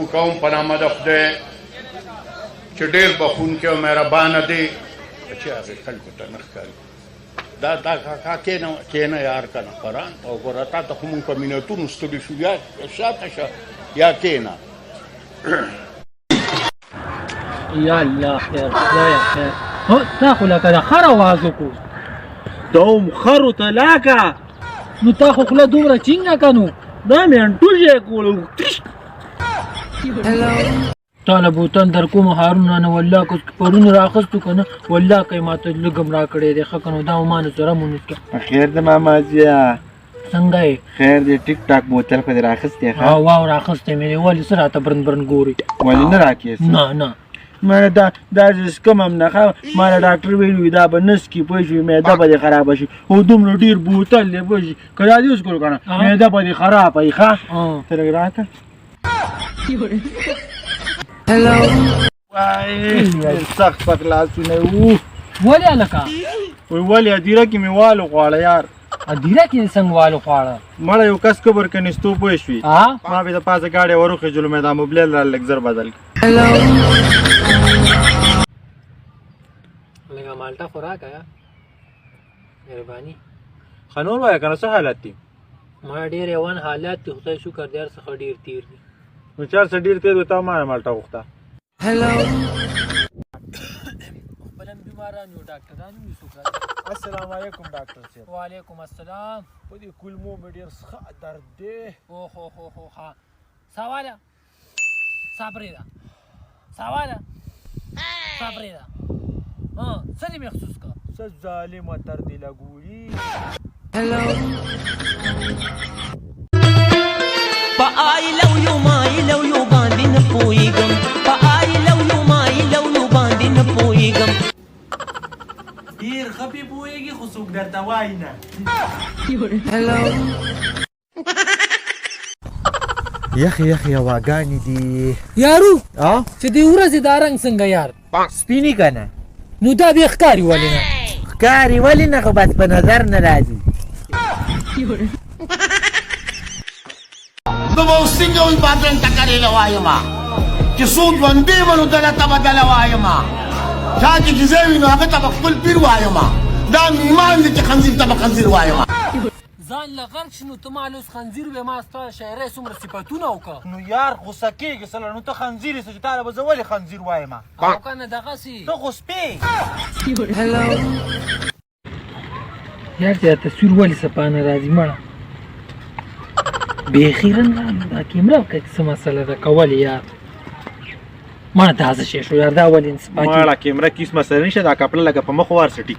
شروع کوم په نامه د خدای چې ډېر بخښونکی او مهربانه دی چې هغې خلکو ته نه ښکاري دا کاکا کېنه یار کنه قرآن او ګوره تا ته خو مونږ په منتونو ستړي شو یا شاته شه یا کېنه یا الله خیر خدایه خیر هو تا خو لکه د خر اواز وکړو ته هم خرو ته لاکه نو تا خو خوله دومره چینګه که نو دا مې انټول یې کولو تاله بوتن در کومه هارونه نه والله که پرون رااخیستو که نه والله که یې ماته لږ هم راکړی دی ښه که نو دا ما نه سره مونځ کړه خیر د ماماجیه څنګه یې خیر دی ټیک ټاک بوتل خو دې راخیستی ښه واو راخیستی مې دی ولې څه راته برن برن ګوري ولې نه راکېس نه نه ما دا څکم هم نه ښه ما له ډاکټر ویلي وي دا به نسکي پوه شوې معده به دې خرابه شي او دومره ډېر بوتل دی پوه شي که دا دې وڅکلو که نه معده به دې خرابه وي ښه ته لږ راکړه وای سخت په لاسونه وو ولې هلکه وایي ولې هدیره کې مې والو غواړه یار هدیره کې څنګه والو خواړه مړه یو کس قبر کې نستو پوه شوي ما به د پاسه ګاډی وروخېجلو مې دا موبلیل را لږ زر بدل لږه مالټه خو راکړه مهرباني ښه نور وایه که نه څه حالت دي ما ډېر یوان حالات دي خدای شکر دی هر څخه ډېر تېر دي نو چار څه ډېر تېر وي تا ما نه مالټه غوښته خپل هم بیماران یو ډاکټران هم یو څوک السلام علیکم ډاکټر صاحب وعلیکم السلام په دې کولمو مې ډېر ښه درد دی اوهو ها سواله سا پرېږده سواله سا پرېږده څه دې محسوس کړه څه ظالمه تر دې لګولي په آی لو یو مای لو یو باندې نه پوهېږم په آی لو یو مای لو یو باندې نه پوهېږم ډېر ښه پې پوهېږي خو څوک درته وایي نه یخې هواګانې دي یارو چې دې ورځې دا رنګ څنګه یار سپینې که نه نو دا بیا ښکاري ولې نه ښکاري ولې نه خو بس په نظر نه راځي زه به اوس څنګه وي بادرنګ ته کرېله وایم چې څوک ژوندی به نو دله ته به دله وایم چا چې کیسې وي نو هغه ته به خپل پیر وایم دا مې ایمان دی چې خنزیر ته به خنزیر وایم ځان له غرق شي نو ته مال اوس خنزیر وې ما ستا شاعرۍ څومره صفتونه وکړه نو یار غوسه کېږي سله نو ته خنزیر یې چې تا له به زه ولې خنزیر وایم او که نه دغسې ته خو سپې یار چې دا تصویر ولې سپانه راځي مړه بیخي رنګ دا کیمره که څه مسله ده که ولې یار ما تازه شی شو یار دا ولې ماړه کیمره کیس مسله نشته دا کپړه لکه په مخ ورسه ټیک